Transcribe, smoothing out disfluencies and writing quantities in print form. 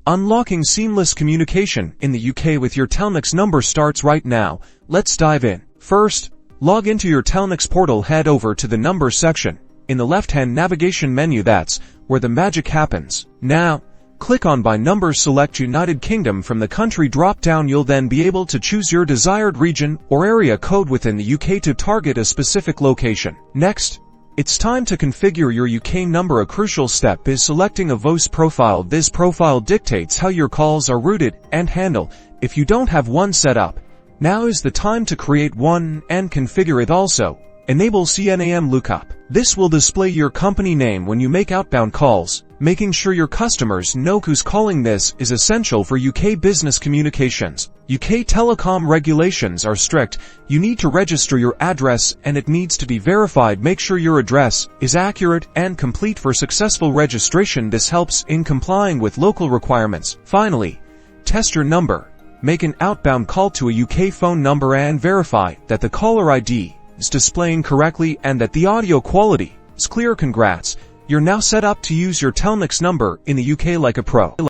Unlocking seamless communication in the UK with your Telnyx number starts right now. Let's dive in. First, log into your Telnyx portal. Head over to the number section. In the left-hand navigation menu, that's where the magic happens. Now, click on by number, select United Kingdom from the country drop-down. You'll then be able to choose your desired region or area code within the UK to target a specific location. Next, it's time to configure your UK number. A crucial step is selecting a voice profile. This profile dictates how your calls are routed and handled. If you don't have one set up, now is the time to create one and configure it. Also, enable CNAM Lookup. This will display your company name when you make outbound calls. Making sure your customers know who's calling this is essential for UK business communications. UK telecom regulations are strict. You need to register your address and it needs to be verified. Make sure your address is accurate and complete for successful registration. This helps in complying with local requirements. Finally, test your number. Make an outbound call to a UK phone number and verify that the caller ID is displaying correctly and that the audio quality is clear. Congrats! You're now set up to use your Telnyx number in the UK like a pro.